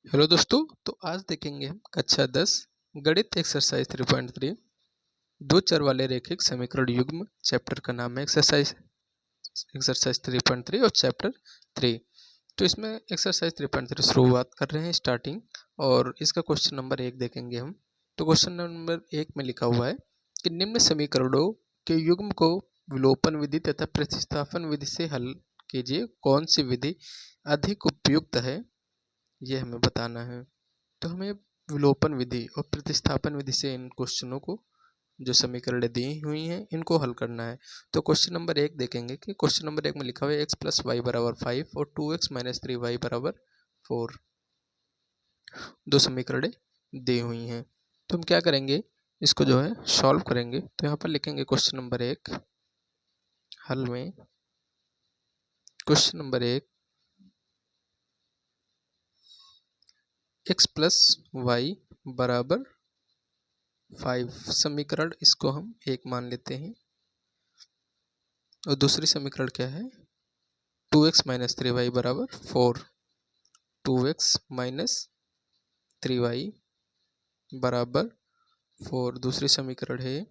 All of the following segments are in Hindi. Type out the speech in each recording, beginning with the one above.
हेलो दोस्तों। तो आज देखेंगे हम कक्षा 10 गणित एक्सरसाइज 3.3 दो चर वाले रैखिक समीकरण युग्म। चैप्टर का नाम है एक्सरसाइज 3.3 और चैप्टर 3। तो इसमें एक्सरसाइज 3.3 शुरुआत कर रहे हैं स्टार्टिंग, और इसका क्वेश्चन नंबर 1 देखेंगे हम। तो क्वेश्चन नंबर 1 में लिखा हुआ है कि निम्न समीकरणों के युग्म को विलोपन विधि तथा प्रतिस्थापन विधि से हल कीजिए, कौन सी विधि अधिक उपयुक्त है, ये हमें बताना है। तो हमें विलोपन विधि और प्रतिस्थापन विधि से इन क्वेश्चनों को, जो समीकरण दी हुई हैं, इनको हल करना है। तो क्वेश्चन नंबर 1 देखेंगे कि क्वेश्चन नंबर 1 में लिखा हुआ है x प्लस वाई बराबर 5 और 2x माइनस 3y बराबर 4। दो समीकरण दी हुई हैं। तो हम क्या करेंगे, इसको जो है सॉल्व करेंगे। तो यहाँ पर लिखेंगे क्वेश्चन नंबर 1 हल में। Question number 1 x plus y बराबर 5 समीकरण, इसको हम 1 मान लेते हैं। और दूसरी समीकरण क्या है, 2x माइनस 3y बराबर 4। 2x माइनस 3y बराबर 4 दूसरी समीकरण है।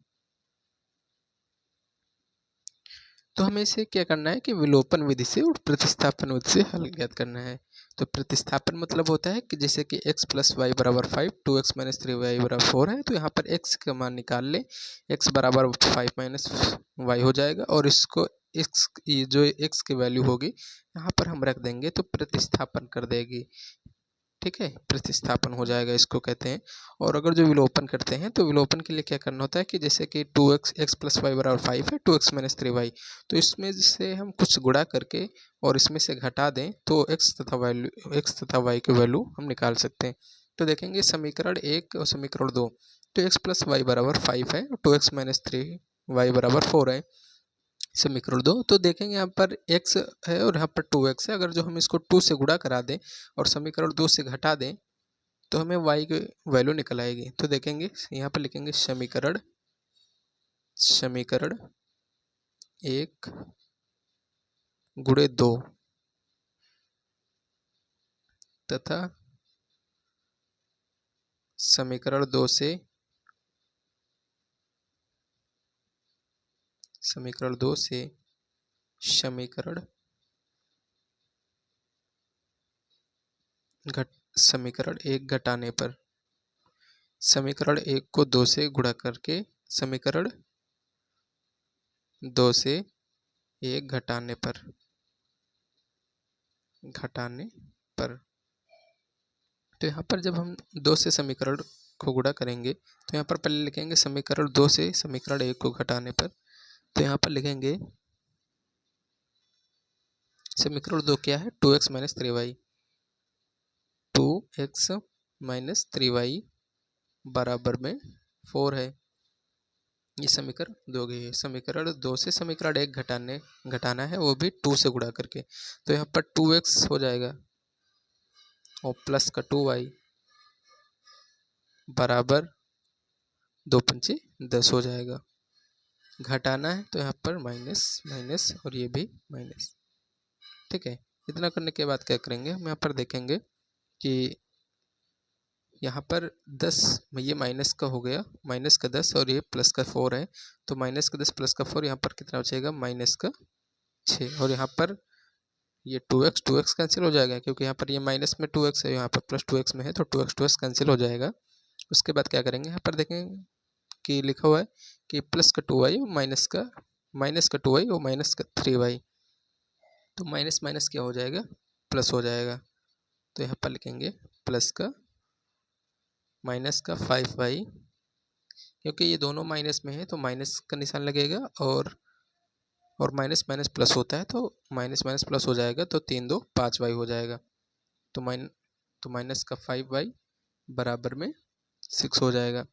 तो हमें इसे क्या करना है कि विलोपन विधि से और प्रतिस्थापन विधि से हल ज्ञात करना है। तो प्रतिस्थापन मतलब होता है कि जैसे कि x प्लस वाई बराबर 5, 2x माइनस 3y बराबर 4 है, तो यहाँ पर x का मान निकाल ले। x बराबर 5 माइनस वाई हो जाएगा, और इसको x, ये जो x की वैल्यू होगी यहाँ पर हम रख देंगे, तो प्रतिस्थापन कर देगी। ठीक है, प्रतिस्थापन हो जाएगा, इसको कहते हैं। और अगर जो विलोपन करते हैं, तो विलोपन के लिए क्या करना होता है कि जैसे कि 2x x प्लस वाई बराबर 5 है, 2x माइनस 3y, तो इसमें से हम कुछ गुणा करके और इसमें से घटा दें, तो x तथा y की वैल्यू हम निकाल सकते हैं। तो देखेंगे समीकरण 1 और समीकरण 2। तो x प्लस वाई बराबर 5 है, 2x माइनस 3y बराबर 4 है। समीकरण 2 तो देखेंगे यहाँ पर x है और यहाँ पर 2x है। अगर जो हम इसको 2 से गुणा करा दें और समीकरण 2 से घटा दें, तो हमें y की वैल्यू निकल आएगी। तो देखेंगे यहाँ पर लिखेंगे समीकरण समीकरण 1 गुणे 2 तथा समीकरण 2 से समीकरण 2 से समीकरण समीकरण 1 घटाने पर, समीकरण 1 को 2 से गुणा करके समीकरण 2 से 1 घटाने पर तो यहाँ पर जब हम 2 से समीकरण को गुणा करेंगे, तो यहाँ पर पहले लिखेंगे समीकरण 2 से समीकरण 1 को घटाने पर। तो यहाँ पर लिखेंगे समीकरण 2 क्या है, 2x minus 3y, 2x minus 3y बराबर में 4 है। ये समीकरण 2 गई है। समीकरण 2 से समीकरण 1 घटाना है, वो भी 2 से गुणा करके। तो यहाँ पर 2x हो जाएगा और प्लस का 2y बराबर 2 पंचे 10 हो जाएगा। घटाना है तो यहाँ पर माइनस माइनस और ये भी माइनस। ठीक है, इतना करने के बाद क्या करेंगे, हम यहाँ पर देखेंगे कि यहाँ पर 10, ये माइनस का हो गया, माइनस का 10 और ये प्लस का 4 है। तो माइनस का 10 प्लस का 4, यहाँ पर कितना बचेगा, माइनस का 6। और यहाँ पर ये 2x कैंसिल हो जाएगा, क्योंकि यहाँ पर ये माइनस में 2x है, यहाँ पर प्लस 2x में है, तो 2x कैंसिल हो जाएगा। उसके बाद क्या करेंगे, यहाँ पर देखेंगे कि लिखा हुआ है कि प्लस का 2y माइनस का 2y और माइनस का 3y। तो माइनस माइनस क्या हो जाएगा, प्लस हो जाएगा। तो यहाँ पर लिखेंगे प्लस का माइनस का 5y, क्योंकि ये दोनों माइनस में है तो माइनस का निशान लगेगा, और माइनस माइनस प्लस होता है, तो माइनस माइनस प्लस हो जाएगा, तो 3 2 5y हो जाएगा। तो माइनस का 5y बराबर में 6 हो जाएगा।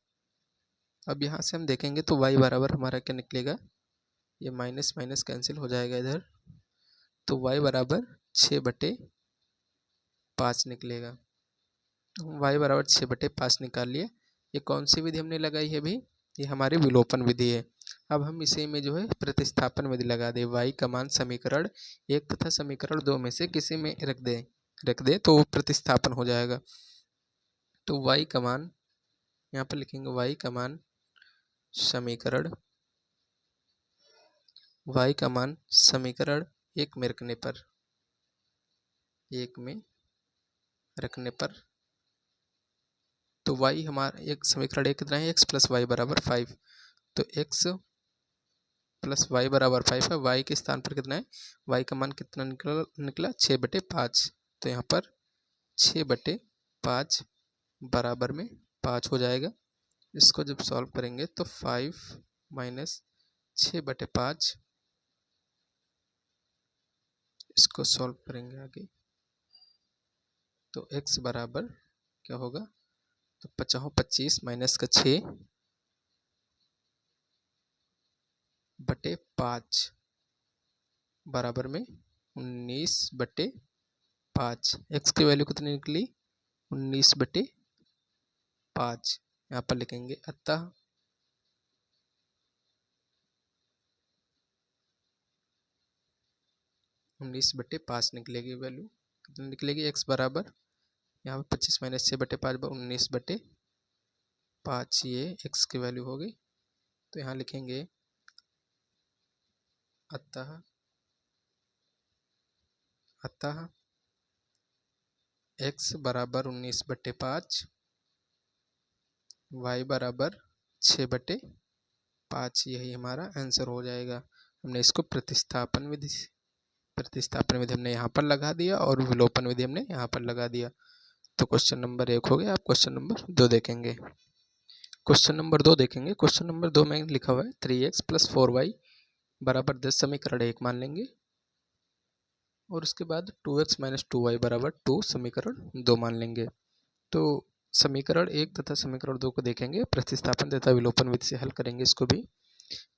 अब यहाँ से हम देखेंगे तो y बराबर हमारा क्या निकलेगा, ये माइनस माइनस कैंसिल हो जाएगा इधर, तो y बराबर 6/5 निकलेगा। तो y बराबर 6/5 निकाल लिए। ये कौन सी विधि हमने लगाई है अभी, ये हमारी विलोपन विधि है। अब हम इसे में जो है प्रतिस्थापन विधि लगा दें। y का मान समीकरण 1 तथा समीकरण 2 में से किसी में रख दें। रख दे तो वो प्रतिस्थापन हो जाएगा। तो y का मान यहाँ पर लिखेंगे, y का मान समीकरण एक में रखने पर तो y हमारा एक समीकरण एक कितना है, x प्लस वाई बराबर 5। तो x प्लस वाई बराबर 5 है। y के स्थान पर कितना है, y का मान कितना निकला 6/5। तो यहाँ पर 6/5 बराबर में 5 हो जाएगा। इसको जब सॉल्व करेंगे तो 5 माइनस 6/5, इसको सॉल्व करेंगे आगे तो x बराबर क्या होगा, तो 25 माइनस का 6/5 बराबर में 19/5। x की वैल्यू कितनी निकली, 19/5। यहाँ पर लिखेंगे अतः 19/5 निकलेगी वैल्यू। कितनी निकलेगी, x बराबर यहाँ पर 25 माइनस 6/5 19/5, ये x की वैल्यू होगी। तो यहाँ लिखेंगे अतः x बराबर 19/5, y बराबर 6/5, यही हमारा आंसर हो जाएगा। हमने इसको प्रतिस्थापन विधि हमने यहाँ पर लगा दिया और विलोपन विधि हमने यहाँ पर लगा दिया। तो क्वेश्चन नंबर 1 हो गया। आप क्वेश्चन नंबर 2 देखेंगे। क्वेश्चन नंबर 2 देखेंगे। क्वेश्चन नंबर 2 में लिखा हुआ है 3x प्लस 4y बराबर 10 समीकरण 1 मान लेंगे और उसके बाद 2x माइनस 2y बराबर 2 समीकरण 2 मान लेंगे। तो समीकरण 1 तथा समीकरण 2 को देखेंगे, प्रतिस्थापन तथा विलोपन विधि से हल करेंगे इसको भी।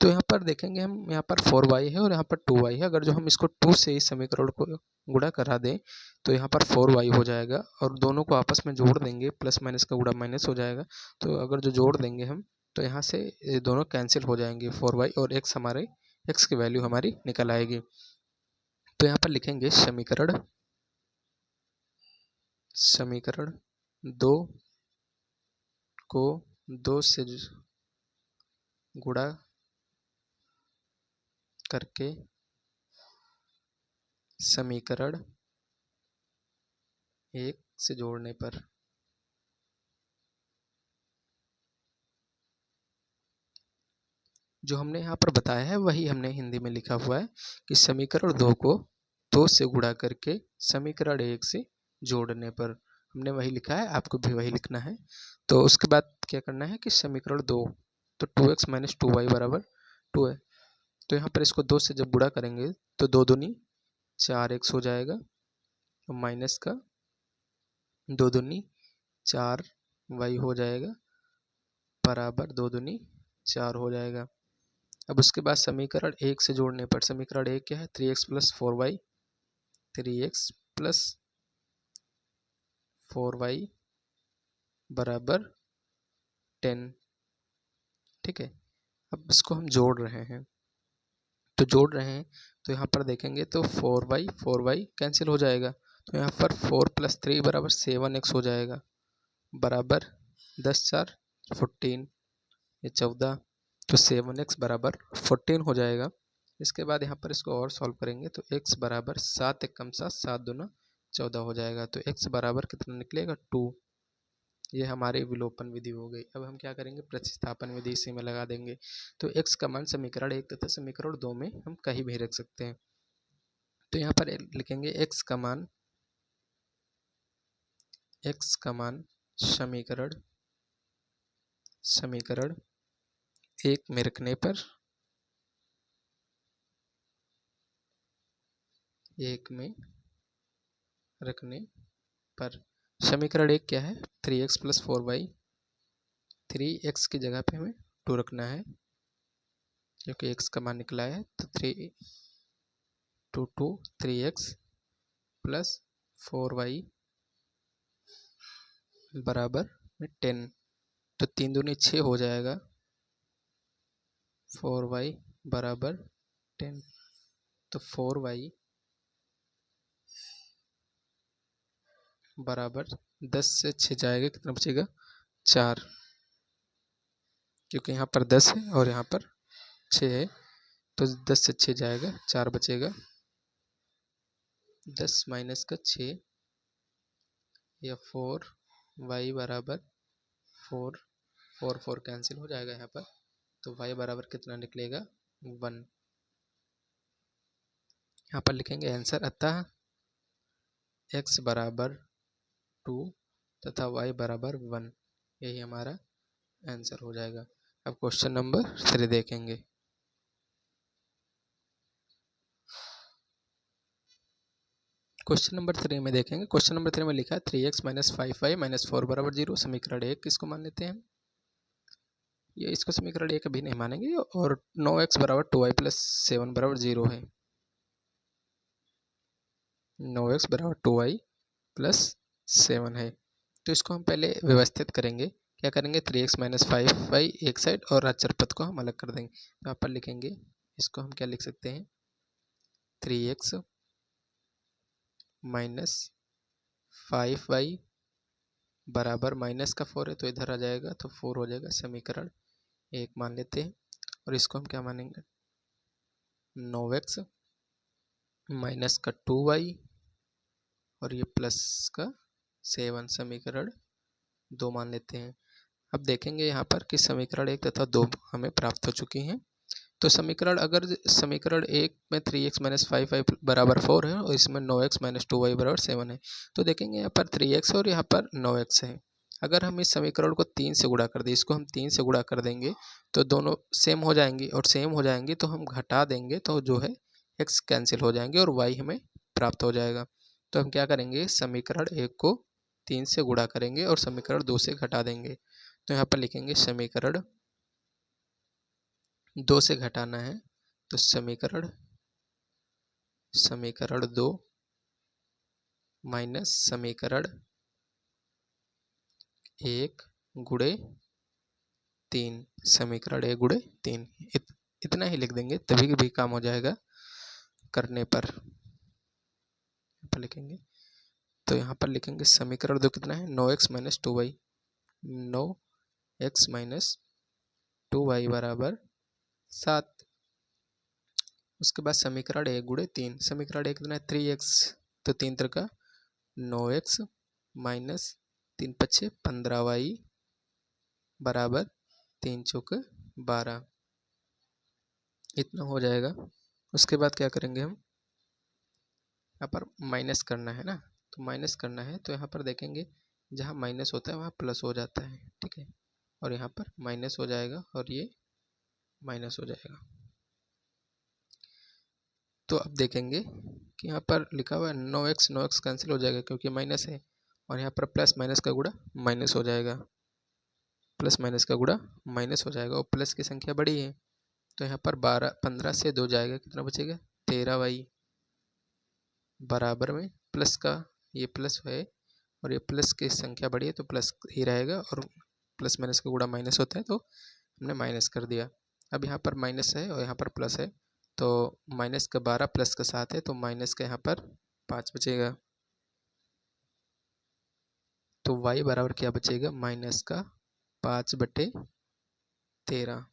तो यहाँ पर देखेंगे हम, यहाँ पर 4y है और यहाँ पर 2y है। अगर जो हम इसको 2 से इस समीकरण को गुणा करा दें तो यहाँ पर 4y हो जाएगा और दोनों को आपस में जोड़ देंगे, प्लस माइनस का गुणा माइनस हो जाएगा। तो अगर जो जोड़ देंगे हम तो यहाँ से ये दोनों कैंसिल हो जाएंगे, 4y और x की वैल्यू हमारी निकल आएगी। तो यहाँ पर लिखेंगे समीकरण 2 को 2 से गुणा करके समीकरण 1 से जोड़ने पर जो हमने यहाँ पर बताया है वही हमने हिंदी में लिखा हुआ है कि समीकरण 2 को 2 से गुणा करके समीकरण 1 से जोड़ने पर, हमने वही लिखा है, आपको भी वही लिखना है। तो उसके बाद क्या करना है कि समीकरण 2, तो 2x माइनस 2y बराबर 2 है। तो यहाँ पर इसको 2 से जब गुणा करेंगे तो 2 दूनी 4x हो जाएगा और माइनस का 2 दूनी 4y हो जाएगा बराबर 2 दूनी 4 हो जाएगा। अब उसके बाद समीकरण 1 से जोड़ने पर, समीकरण 1 क्या है, 3x plus 4y, 3x plus 4y बराबर 10। ठीक है, अब इसको हम जोड़ रहे हैं तो यहाँ पर देखेंगे तो 4y कैंसिल हो जाएगा। तो यहाँ पर 4 प्लस 3 बराबर 7x हो जाएगा बराबर 10 4 14, ये 14, तो 7x बराबर 14 हो जाएगा। इसके बाद यहाँ पर इसको और सॉल्व करेंगे तो x बराबर 7 एकम 7, 7 दूना 14 हो जाएगा। तो x बराबर कितना निकलेगा, 2। ये हमारी विलोपन विधि हो गई। अब हम क्या करेंगे, प्रतिस्थापन विधि इसी में लगा देंगे। तो x का मान समीकरण 1 तथा समीकरण 2 में हम कहीं भी रख सकते हैं। तो यहाँ पर लिखेंगे x का मान समीकरण 1 में रखने पर समीकरण 1 क्या है, 3x प्लस 4y, 3x की जगह पे हमें 2 रखना है क्योंकि x का मान निकला है। तो 3x प्लस 4y बराबर 10, तो 3 दूनी 6 हो जाएगा, 4y बराबर 10। तो 4y बराबर 10 से 6 जाएगा, कितना बचेगा 4, क्योंकि यहाँ पर 10 है और यहाँ पर 6 है, तो 10 से 6 जाएगा, 4 बचेगा। 10 माइनस का 6 या 4, y बराबर 4, 4 कैंसिल हो जाएगा यहाँ पर, तो y बराबर कितना निकलेगा 1। यहाँ पर लिखेंगे आंसर, अतः x बराबर 2 तथा y बराबर 1, यही हमारा आंसर हो जाएगा। अब क्वेश्चन नंबर 3 देखेंगे। क्वेश्चन नंबर 3 में देखेंगे। क्वेश्चन नंबर 3 में लिखा है 3x माइनस 5y माइनस 4 बराबर 0, समीकरण 1 किसको मान लेते हैं हम? ये इसको समीकरण 1 अभी नहीं मानेंगे, और 9x बराबर 2y प्लस 7 बराबर 0 है। 9x बराबर 2y प्लस 7 है, तो इसको हम पहले व्यवस्थित करेंगे। क्या करेंगे, 3x माइनस 5y एक साइड और अचर पद को हम अलग कर देंगे। तो यहाँ पर लिखेंगे, इसको हम क्या लिख सकते हैं, 3x माइनस 5y बराबर माइनस का 4 है तो इधर आ जाएगा, तो 4 हो जाएगा, समीकरण 1 मान लेते हैं। और इसको हम क्या मानेंगे, 9x माइनस का 2y और ये प्लस का 7, समीकरण 2 मान लेते हैं। अब देखेंगे यहाँ पर कि समीकरण 1 तथा 2 हमें प्राप्त हो चुकी हैं। तो समीकरण, अगर समीकरण 1 में 3x माइनस 5y बराबर 4 है और इसमें 9x माइनस 2y बराबर 7 है, तो देखेंगे यहाँ पर 3x और यहाँ पर 9x है। अगर हम इस समीकरण को 3 से गुणा कर दें, इसको हम 3 से गुणा कर देंगे तो दोनों सेम हो जाएंगी, और सेम हो जाएंगी तो हम घटा देंगे तो जो है x कैंसिल हो जाएंगे और y हमें प्राप्त हो जाएगा। तो हम क्या करेंगे, समीकरण 1 को 3 से गुणा करेंगे और समीकरण 2 से घटा देंगे। तो यहाँ पर लिखेंगे समीकरण 2 से घटाना है, तो समीकरण 2 माइनस समीकरण 1 गुणे 3, समीकरण 1 गुणे 3, इतना ही लिख देंगे, तभी भी काम हो जाएगा करने पर। यहाँ पर लिखेंगे, तो यहाँ पर लिखेंगे समीकरण 2 कितना है, 9x minus 2y, 9x minus 2y बराबर 7। उसके बाद समीकरण 1 गुणे 3, समीकरण 1 कितना है 3x, तो 3 का 9x माइनस 3 पच्छे 15y बराबर 3 चौके 12, इतना हो जाएगा। उसके बाद क्या करेंगे, हम यहाँ पर माइनस करना है ना, तो माइनस करना है तो यहाँ पर देखेंगे जहाँ माइनस होता है वहाँ प्लस हो जाता है, ठीक है, और यहाँ पर माइनस हो जाएगा और ये माइनस हो जाएगा। तो अब देखेंगे कि यहाँ पर लिखा हुआ है 9x कैंसिल हो जाएगा क्योंकि माइनस है, और यहाँ पर प्लस माइनस का गुणा माइनस हो जाएगा, प्लस माइनस का गुणा माइनस हो जाएगा, और प्लस की संख्या बड़ी है तो यहाँ पर 15 से 2 जाएगा, कितना बचेगा 13y बराबर में प्लस का, ये प्लस है और ये प्लस की संख्या बड़ी है तो प्लस ही रहेगा, और प्लस माइनस का गुणा माइनस होता है तो हमने माइनस कर दिया। अब यहाँ पर माइनस है और यहाँ पर प्लस है, तो माइनस का 12 प्लस का 7 है, तो माइनस का यहाँ पर 5 बचेगा। तो y बराबर क्या बचेगा, माइनस का 5/13,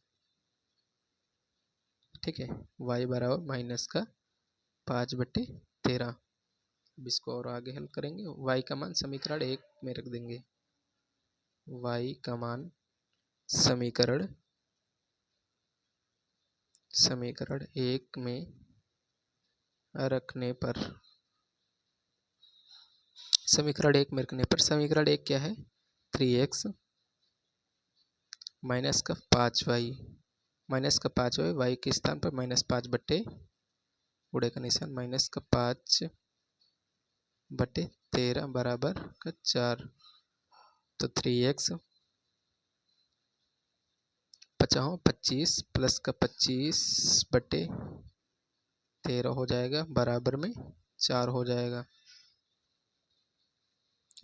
ठीक है, y बराबर माइनस का 5/13। अब इसको और आगे हल करेंगे, y का मान समीकरण 1 में रख देंगे, y का मान समीकरण 1 में रखने पर, समीकरण 1 में रखने पर, समीकरण 1 क्या है 3x माइनस का 5y, माइनस का 5y, y के स्थान पर माइनस 5 गुणे का निशान, माइनस का 5/13 बराबर का 4, तो 3x 25 प्लस का 25/13 हो जाएगा, बराबर में 4 हो जाएगा।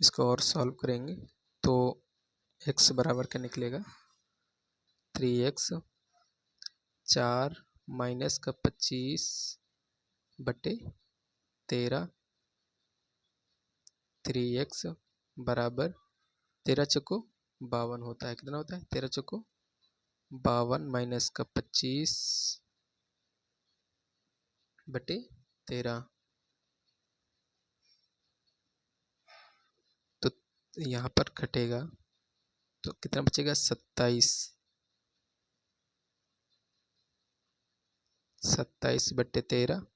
इसको और सॉल्व करेंगे तो x बराबर क्या निकलेगा, 3x 4 माइनस का 25/13 3x बराबर 13 चौको 52 होता है। कितना होता है? 13 चौको 52 माइनस का 25 बटे 13। तो यहाँ पर घटेगा तो कितना बचेगा? 27 बटे 13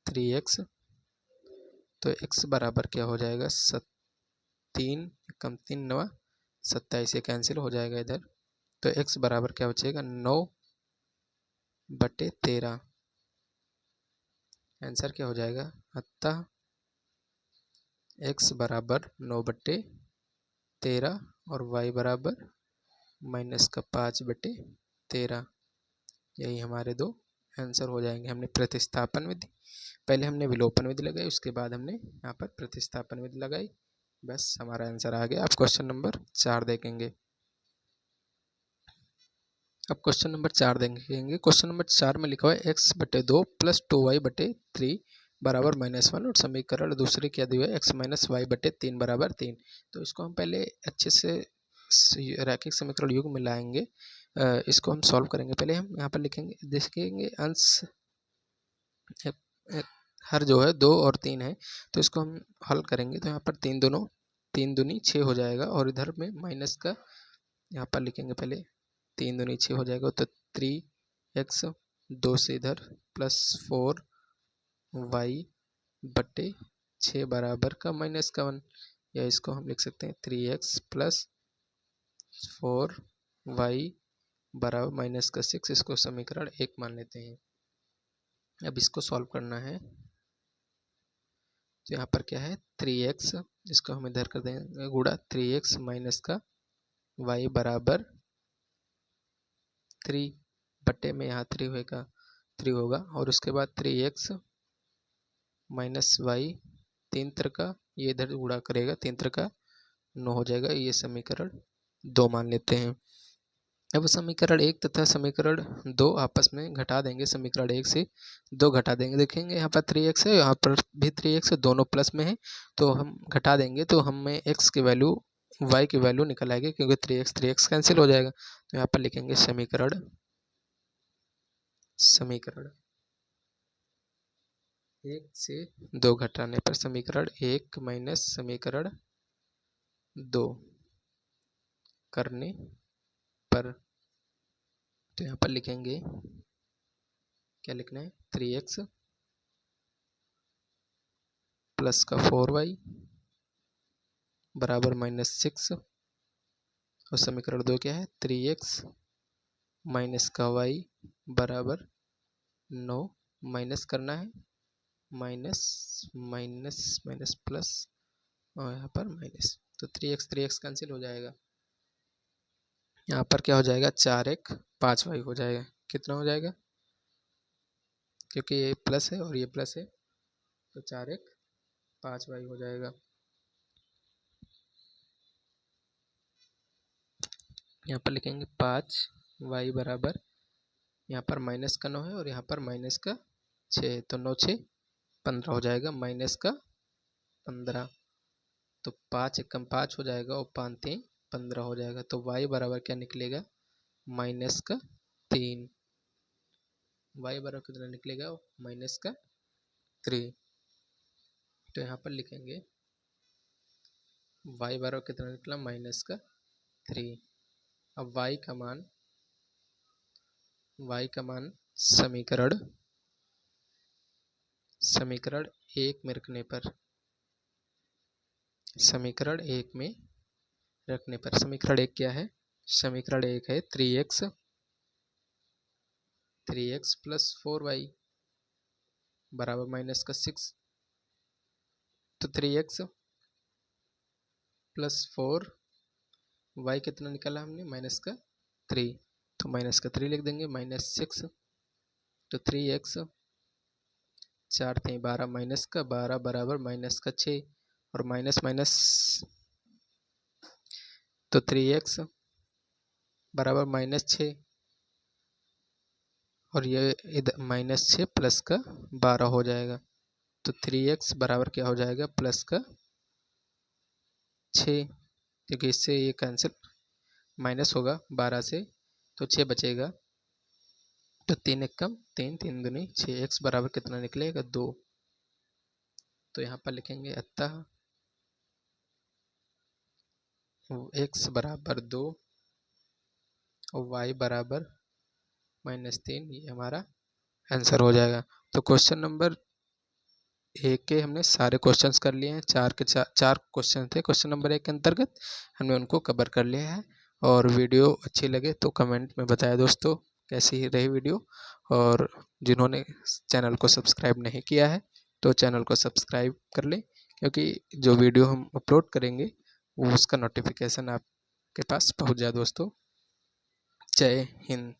3x। तो x बराबर क्या हो जाएगा? 3 कम 3 9 27, ये कैंसिल हो जाएगा इधर। तो x बराबर क्या बचेगा? 9 बटे 13। आंसर क्या हो जाएगा? अतः x बराबर 9 बटे 13 और y बराबर माइनस का 5 बटे 13। यही हमारे दो आंसर हो जाएंगे। हमने प्रतिस्थापन विधि, पहले हमने विलोपन विधि लगाई, उसके बाद हमने यहाँ पर प्रतिस्थापन विधि लगाई। बस हमारा आंसर आ गया। आप क्वेश्चन नंबर 4 देखेंगे। अब क्वेश्चन नंबर 4 देखेंगे। क्वेश्चन नंबर 4 में लिखा हुआ है x बटे 2 प्लस 2y बटे 3 बराबर -1 और समीकरण दूसरे क्या दिया है? x माइनस वाई बटे 3 बराबर 3। तो इसको हम पहले अच्छे से रैखिक समीकरण युग में लाएंगे। इसको हम सॉल्व करेंगे। पहले हम यहाँ पर लिखेंगे, देखेंगे अंश हर जो है 2 और 3 है, तो इसको हम हल करेंगे। तो यहाँ पर 3 दूनी 6 हो जाएगा और इधर में माइनस का यहाँ पर लिखेंगे। पहले 3 दूनी 6 हो जाएगा, तो 3x 2 से इधर प्लस 4y बटे 6 बराबर का -1, या इसको हम लिख सकते हैं 3x प्लस 4y बराबर -6। इसको समीकरण 1 मान लेते हैं। अब इसको सॉल्व करना है। तो यहाँ पर क्या है? 3x, इसको हम इधर कर देंगे गुणा 3x माइनस का y बराबर 3 बटे में यहाँ 3 होगा और उसके बाद 3x माइनस वाई 3 का, ये इधर गुणा करेगा 3 का 9 हो जाएगा। ये समीकरण 2 मान लेते हैं। अब समीकरण 1 तथा समीकरण 2 आपस में घटा देंगे। समीकरण 1 से 2 घटा देंगे। देखेंगे यहाँ पर 3x है, यहाँ पर भी 3x है, दोनों प्लस में है, तो हम घटा देंगे तो हमें x की वैल्यू y की वैल्यू निकल आएगी, क्योंकि 3x कैंसिल हो जाएगा। तो यहाँ पर लिखेंगे समीकरण 1 से 2 घटाने पर समीकरण 1 माइनस समीकरण 2 करने पर, तो यहाँ पर लिखेंगे, क्या लिखना है? 3x प्लस का 4y बराबर -6 और समीकरण 2 क्या है? 3x माइनस का y बराबर 9, माइनस करना है, माइनस माइनस माइनस प्लस और यहाँ पर माइनस, तो 3x कैंसिल हो जाएगा। यहाँ पर क्या हो जाएगा? 4x 5y हो जाएगा। कितना हो जाएगा? क्योंकि ये प्लस है और ये प्लस है, तो 4x 5y हो जाएगा। यहाँ पर लिखेंगे 5y बराबर, यहाँ पर माइनस का 9 है और यहाँ पर माइनस का 6, तो 9 6 15 हो जाएगा, माइनस का 15, तो 5 एकम 5 हो जाएगा और 5 3 15 हो जाएगा। तो y बराबर क्या निकलेगा? -3। y बराबर कितना निकलेगा? -3। तो यहाँ पर लिखेंगे y बराबर कितना निकला? -3। अब y का मान समीकरण 1 में रखने पर, समीकरण 1 में रखने पर, समीकरण 1 क्या है? समीकरण 1 है 3x प्लस 4y बराबर -6। तो 3x प्लस 4y कितना निकाला हमने? -3, तो -3 लिख देंगे, -6, तो 3x 4 3 12 -12 बराबर -6 और माइनस माइनस, तो 3x बराबर -6 और ये इधर -6 प्लस का 12 हो जाएगा। तो 3x बराबर क्या हो जाएगा? प्लस का 6, क्योंकि इससे ये कैंसिल माइनस होगा 12 से, तो 6 बचेगा। तो 3 एकम 3, 3 दूनी 6, x बराबर कितना निकलेगा 2। तो यहाँ पर लिखेंगे अतः x बराबर 2 और y बराबर -3, ये हमारा आंसर हो जाएगा। तो क्वेश्चन नंबर 1 के हमने सारे क्वेश्चंस कर लिए हैं। 4 के 4 क्वेश्चन थे क्वेश्चन नंबर 1 के अंतर्गत, हमने उनको कवर कर लिया है। और वीडियो अच्छी लगे तो कमेंट में बताया दोस्तों कैसी रही वीडियो। और जिन्होंने चैनल को सब्सक्राइब नहीं किया है तो चैनल को सब्सक्राइब कर लें, क्योंकि जो वीडियो हम अपलोड करेंगे वो उसका नोटिफिकेशन आपके पास पहुंच जाए दोस्तों। जय हिंद।